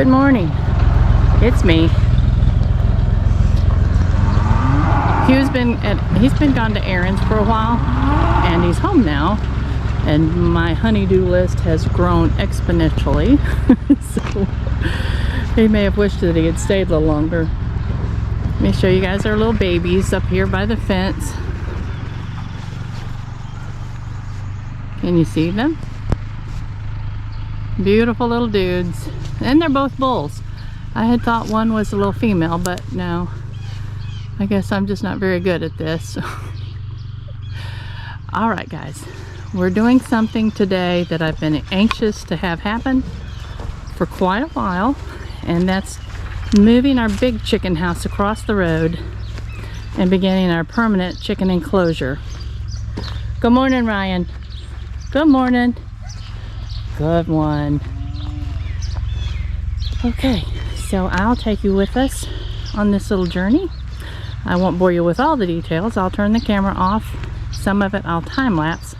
Good morning. It's me. Hugh's been gone to errands for a while, and he's home now. And my honey-do list has grown exponentially. So he may have wished that he had stayed a little longer. Let me show you guys our little babies up here by the fence. Can you see them? Beautiful little dudes. And they're both bulls. I had thought one was a little female, but no. I guess I'm just not very good at this. Alright guys, we're doing something today that I've been anxious to have happen for quite a while, and that's moving our big chicken house across the road and beginning our permanent chicken enclosure. Good morning, Ryan. Good morning. Good one. Okay, so I'll take you with us on this little journey. I won't bore you with all the details. I'll turn the camera off. Some of it I'll time lapse.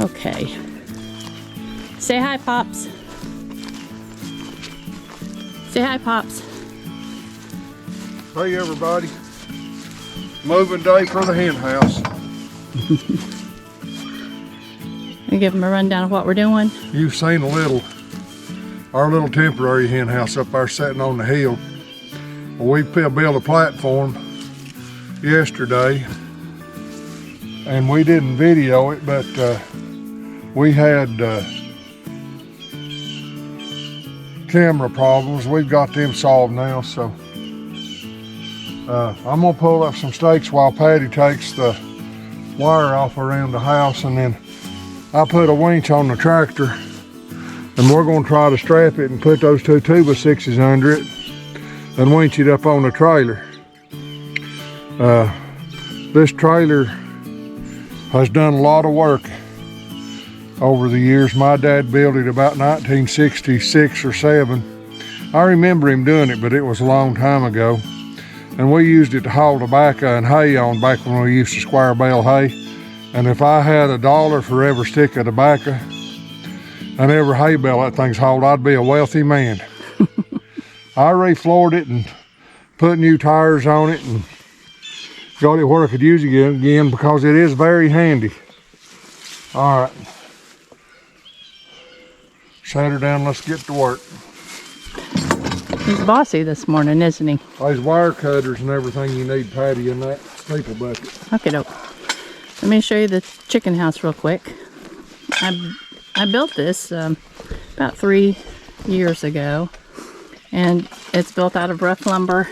Okay. Say hi, Pops. Say hi, Pops. Hey, everybody. Moving day for the hen house. We give them a rundown of what we're doing. You've seen our little temporary hen house up there sitting on the hill. Well, we built a platform yesterday, and we didn't video it, but we had camera problems. We've got them solved now, so I'm gonna pull up some stakes while Patti takes the wire off around the house, and then I put a winch on the tractor, and we're gonna try to strap it and put those two 2x6s under it and winch it up on the trailer. This trailer has done a lot of work over the years. My dad built it about 1966 or 7. I remember him doing it, but it was a long time ago. And we used it to haul tobacco and hay on back when we used to square bale hay. And if I had $1 for every stick of tobacco and every hay bale that thing's hauled, I'd be a wealthy man. I refloored it and put new tires on it and got it where I could use it again because it is very handy. All right. Set her down, let's get to work. He's bossy this morning, isn't he? There's wire cutters and everything you need, Patti, in that steeple bucket. Okay, doke. Let me show you the chicken house real quick. I built this about 3 years ago, and it's built out of rough lumber,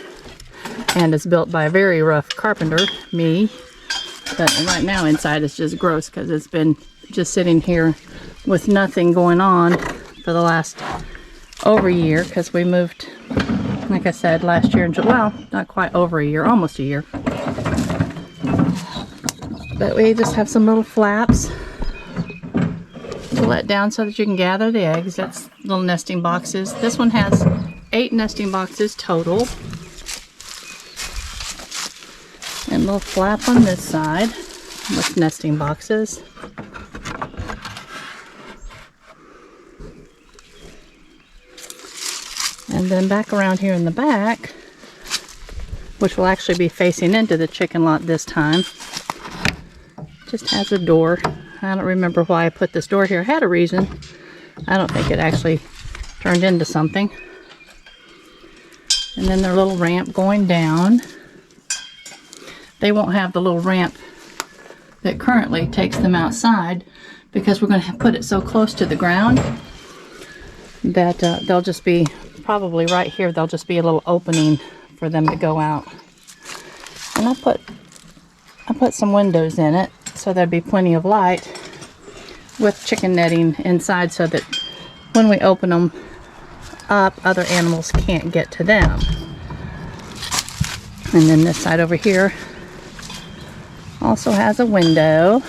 and it's built by a very rough carpenter, me. But right now inside it's just gross because it's been just sitting here with nothing going on for the last over a year, because we moved, like I said, last year in July. Well, not quite over a year, almost a year. But we just have some little flaps to let down so that you can gather the eggs. That's little nesting boxes. This one has 8 nesting boxes total. And a little flap on this side with nesting boxes. And then back around here in the back, which will actually be facing into the chicken lot this time, just has a door. I don't remember why I put this door here. I had a reason. I don't think it actually turned into something. And then their little ramp going down. They won't have the little ramp that currently takes them outside because we're going to put it so close to the ground that they'll just be, probably right here, there'll just be a little opening for them to go out. And I put some windows in it so there'd be plenty of light with chicken netting inside so that when we open them up, other animals can't get to them. And then this side over here also has a window.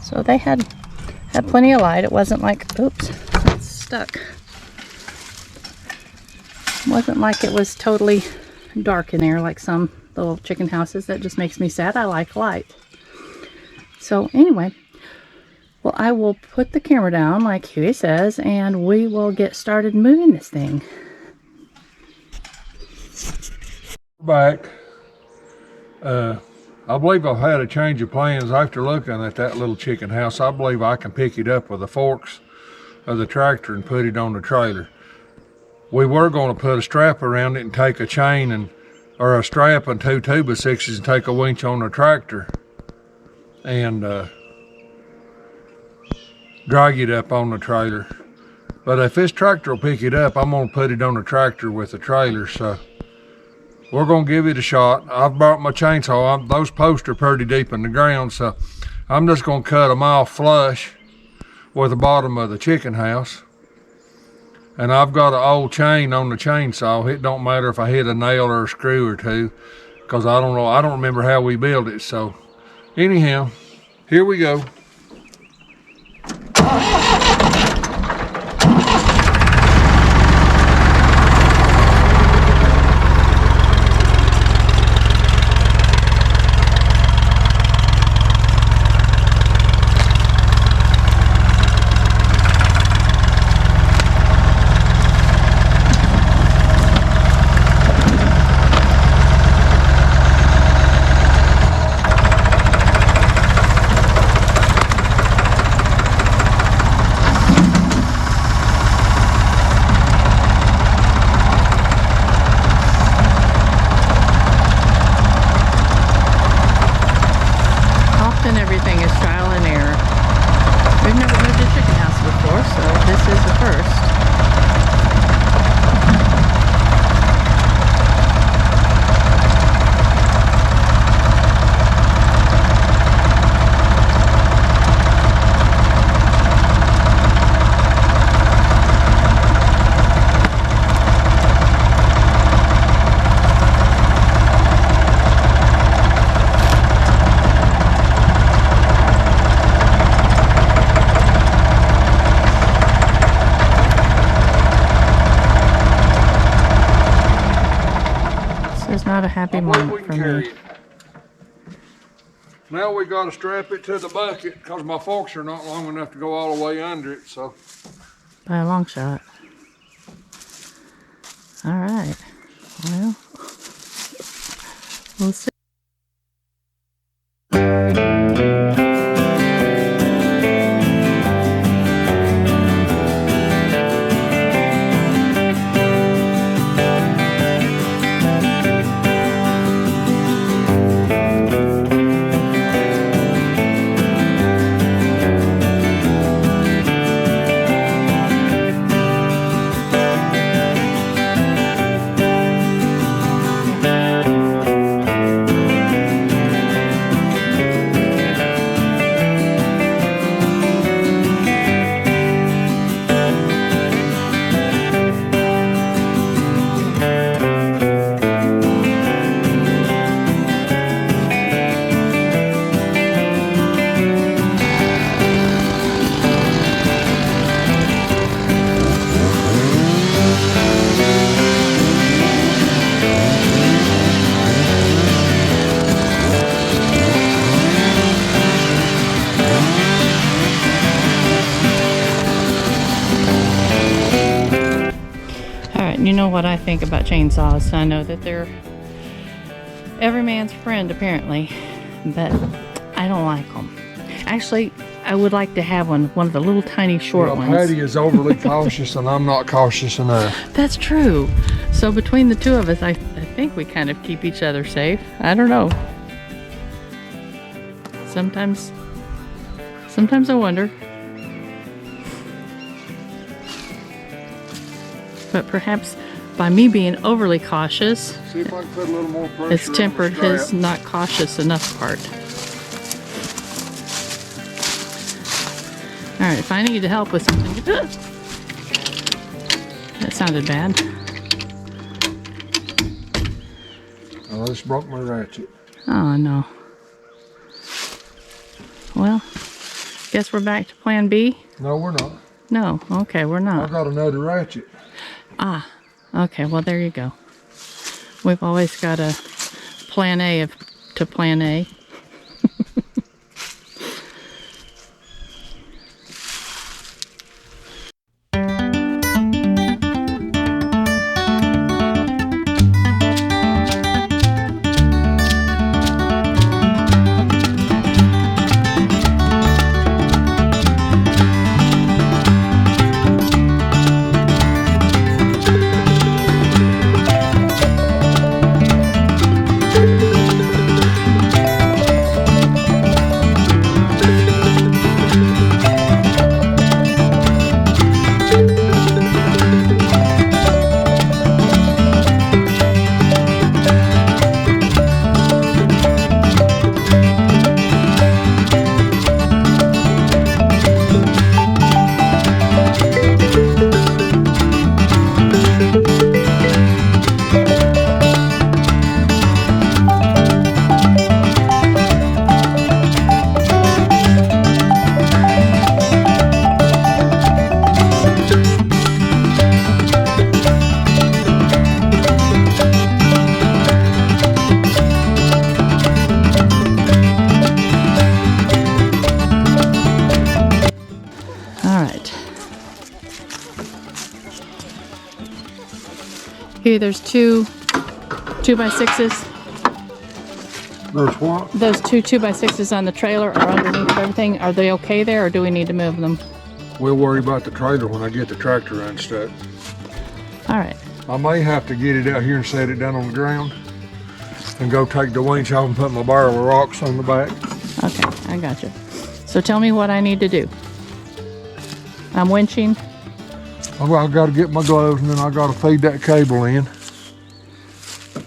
So they had plenty of light. It wasn't like, oops, it's stuck. It wasn't like it was totally dark in there like some little chicken houses. That just makes me sad. I like light. So anyway, well, I will put the camera down like Huey says, and we will get started moving this thing. Back. I believe I've had a change of plans after looking at that little chicken house. I believe I can pick it up with the forks of the tractor and put it on the trailer. We were going to put a strap around it and take a chain or a strap and 2 2x6s and take a winch on the tractor and drag it up on the trailer. But if this tractor will pick it up, I'm going to put it on the tractor with the trailer. So we're going to give it a shot. I've brought my chainsaw. Those posts are pretty deep in the ground, so I'm just going to cut them off flush with the bottom of the chicken house. And I've got an old chain on the chainsaw. It don't matter if I hit a nail or a screw or two, because I don't know. I don't remember how we built it. So anyhow, here we go. Not a happy moment for me. Now we got to strap it to the bucket because my forks are not long enough to go all the way under it. So by a long shot. All right. Well, we'll see. You know what I think about chainsaws. I know that they're every man's friend apparently, but I don't like them. Actually, I would like to have one of the little tiny short Well, ones. Patti is overly cautious, and I'm not cautious enough. That's true. So between the two of us, I think we kind of keep each other safe. I don't know. Sometimes I wonder. But perhaps by me being overly cautious, See if I can put a little more pressure it's on tempered the strap. his not cautious enough part. All right, if I need help with something, that sounded bad. Oh, this broke my ratchet. Oh no. Well, guess we're back to plan B? No, we're not. No, okay, we're I not. got another ratchet. Ah, okay, well there you go. We've always got a plan A to plan A. Hugh, there's two 2x6s. There's what? Those two 2x6s on the trailer are underneath everything. Are they okay there, or do we need to move them? We'll worry about the trailer when I get the tractor unstuck. All right. I may have to get it out here and set it down on the ground and go take the winch off and put my barrel of rocks on the back. Okay, I got you. So tell me what I need to do. I'm winching. Well, I got to get my gloves, and then I got to feed that cable in.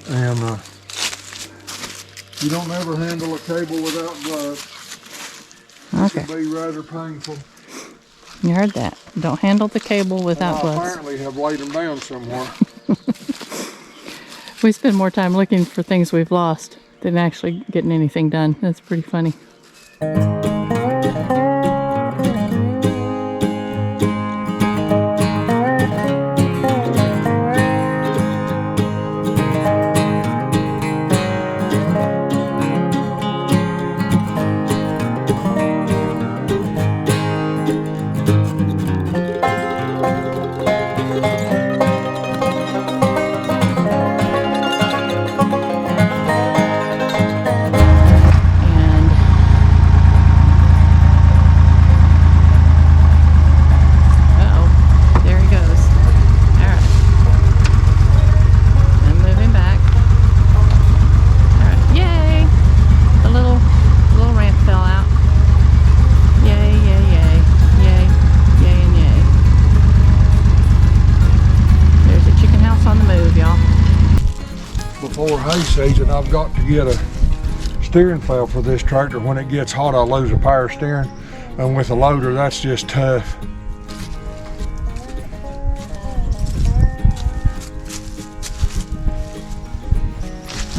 And you don't ever handle a cable without gloves. Okay. It can be rather painful. You heard that. Don't handle the cable without I gloves. apparently have laid them down somewhere. We spend more time looking for things we've lost than actually getting anything done. That's pretty funny. Before hay season, I've got to get a steering fell for this tractor. When it gets hot, I lose a power steering, and with a loader, that's just tough.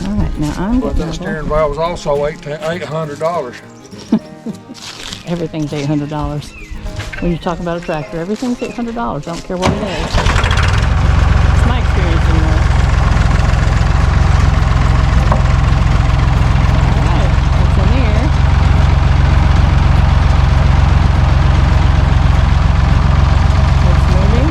All right, now I'm But that steering valve was also $800. Everything's $800. When you talk about a tractor, everything's $800. I don't care what it is. It's my experience anyway. Alright, what's in here? It's moving.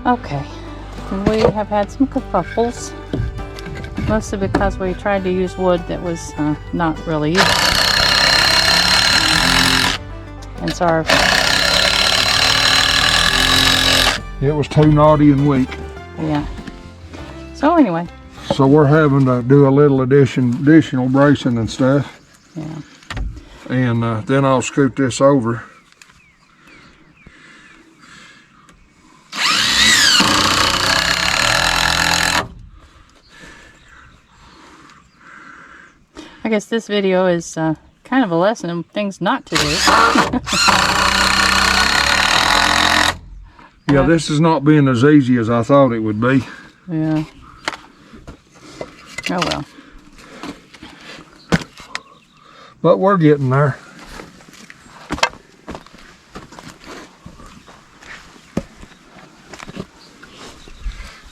Okay, and we have had some kerfuffles, mostly because we tried to use wood that was not really used. And so it was too naughty and weak. yeah. So anyway. So we're having to do a little additional bracing and stuff. Yeah. And then I'll scoot this over. I guess this video is kind of a lesson in things not to do. Yeah, this is not being as easy as I thought it would be. Yeah. Oh well. But we're getting there.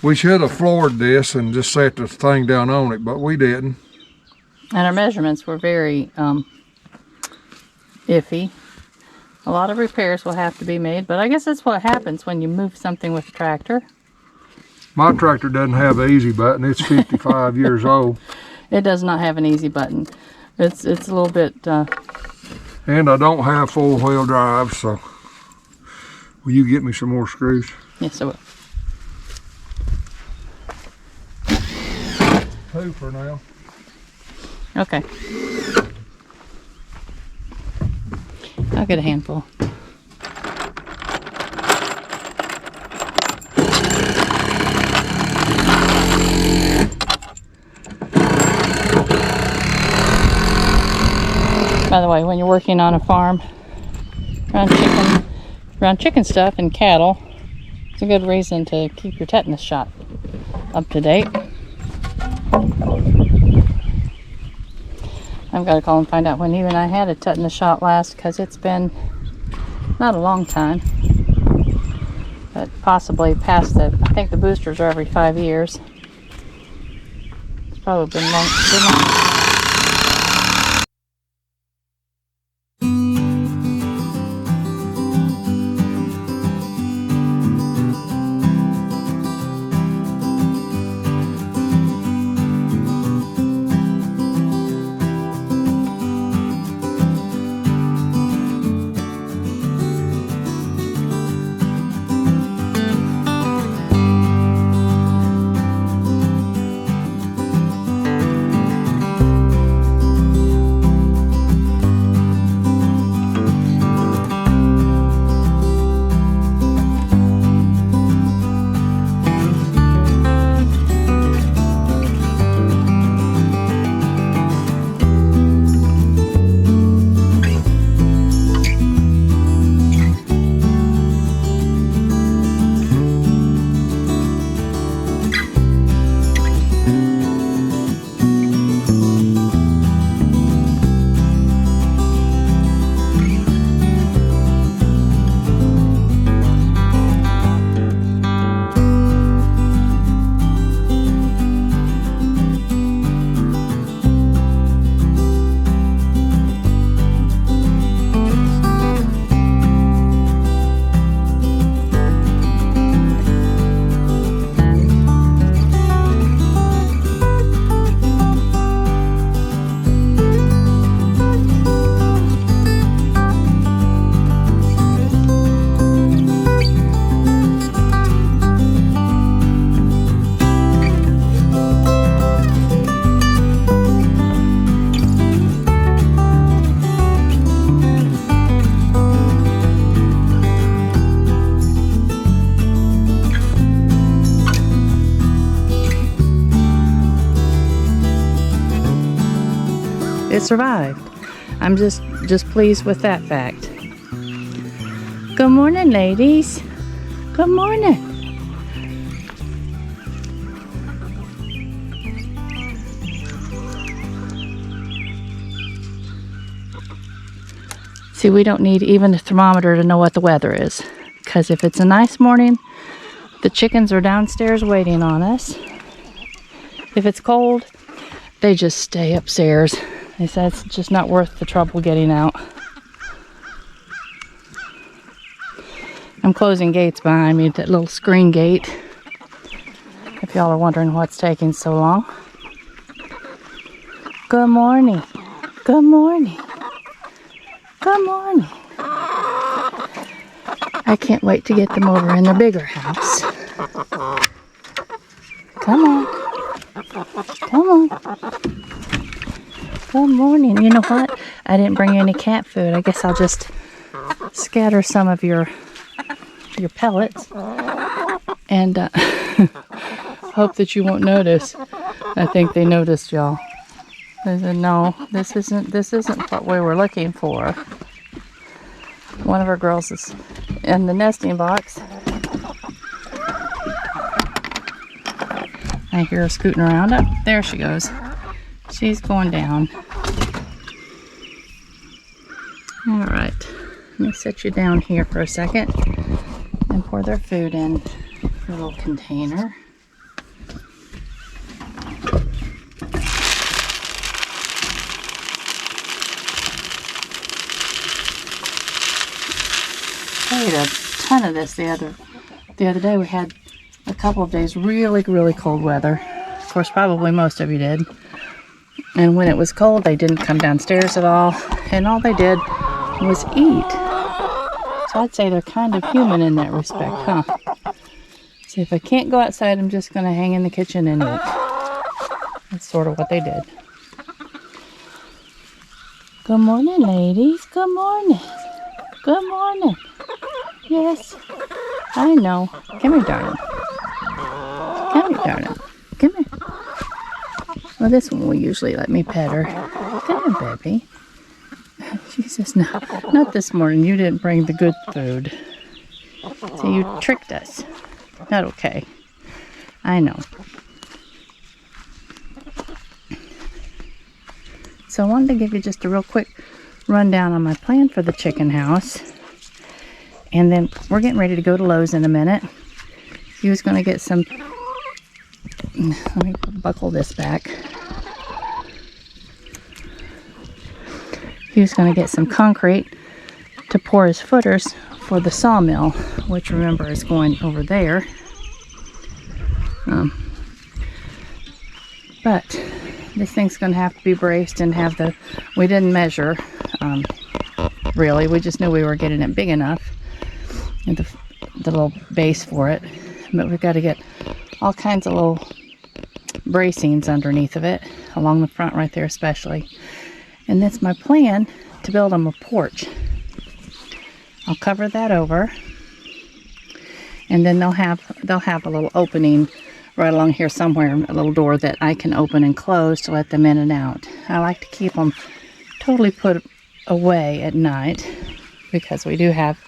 We should have floored this and just set the thing down on it, but we didn't. And our measurements were very iffy. A lot of repairs will have to be made, but I guess that's what happens when you move something with a tractor. My tractor doesn't have an easy button. It's 55 years old. It does not have an easy button. It's a little bit... And I don't have four-wheel drive, so... Will you get me some more screws? Yes, I will. 2 for now. Okay. I'll get a handful. By the way, when you're working on a farm around chicken stuff and cattle, it's a good reason to keep your tetanus shot up to date. I've got to call and find out when you and I had a tetanus shot last, because it's been not a long time, but possibly past the, I think the boosters are every 5 years. It's probably been long. It survived. I'm just pleased with that fact. Good morning, ladies. Good morning. See, we don't need even a thermometer to know what the weather is, because if it's a nice morning, the chickens are downstairs waiting on us. If it's cold, they just stay upstairs. They said it's just not worth the trouble getting out. I'm closing gates behind me, that little screen gate. If y'all are wondering what's taking so long. Good morning. Good morning. Good morning. I can't wait to get them over in their bigger house. Come on. Come on. Good morning. You know what? I didn't bring any cat food. I guess I'll just scatter some of your pellets and hope that you won't notice. I think they noticed, y'all. They said, no, this isn't what we were looking for. One of our girls is in the nesting box. I hear her scooting around. Up there she goes. She's going down. All right, let me set you down here for a second and pour their food in a little container. I ate a ton of this the other day. We had a couple of days really cold weather. Of course, probably most of you did. And when it was cold, they didn't come downstairs at all, and all they did was eat. So I'd say they're kind of human in that respect, huh? So if I can't go outside, I'm just going to hang in the kitchen and eat. That's sort of what they did. Good morning, ladies. Good morning. Good morning. Yes, I know. Come here, darling. Come here, darling. Come here. Well, this one will usually let me pet her. Come here, baby. She says, no, not this morning. You didn't bring the good food. So you tricked us. Not okay. I know. So I wanted to give you just a real quick rundown on my plan for the chicken house. And then we're getting ready to go to Lowe's in a minute. He was going to get some... Let me buckle this back. He was going to get some concrete to pour his footers for the sawmill, which remember is going over there. But this thing's going to have to be braced and have the... We didn't measure, really. We just knew we were getting it big enough. And the little base for it. But we've got to get all kinds of little bracings underneath of it, along the front right there especially. And that's my plan, to build them a porch. I'll cover that over, and then they'll have a little opening right along here somewhere, a little door that I can open and close to let them in and out. I like to keep them totally put away at night because we do have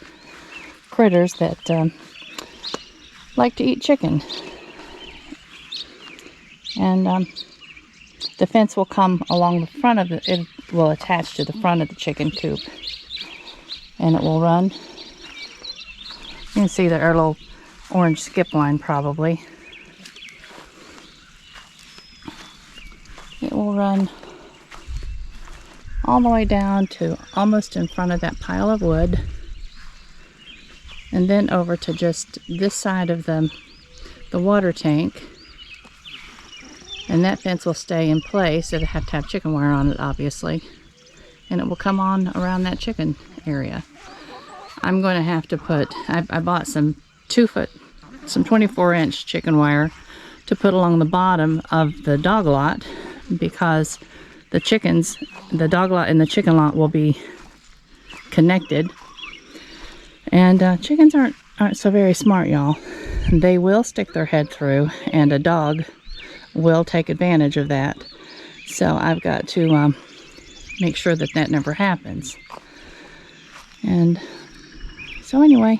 critters that like to eat chicken. And the fence will come along the front of it. It will attach to the front of the chicken coop. And it will run. You can see there are little orange skip line probably. It will run all the way down to almost in front of that pile of wood. And then over to just this side of the water tank. And that fence will stay in place. It'll have to have chicken wire on it, obviously. And it will come on around that chicken area. I'm going to have to put... I bought some 24-inch chicken wire to put along the bottom of the dog lot, because the chickens, the dog lot and the chicken lot will be connected. And chickens aren't so very smart, y'all. They will stick their head through, and a dog will take advantage of that. So I've got to make sure that that never happens. And so anyway,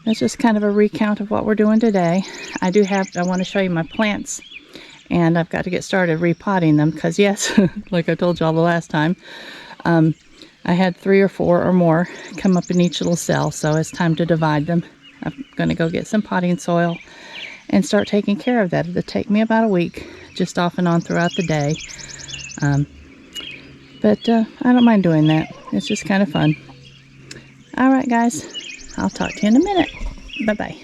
that's just kind of a recount of what we're doing today. I want to show you my plants, and I've got to get started repotting them because, yes, like I told y'all the last time, I had 3 or 4 or more come up in each little cell, so it's time to divide them. I'm going to go get some potting soil and start taking care of that. It'll take me about a week, just off and on throughout the day. But I don't mind doing that. It's just kind of fun. All right, guys. I'll talk to you in a minute. Bye-bye.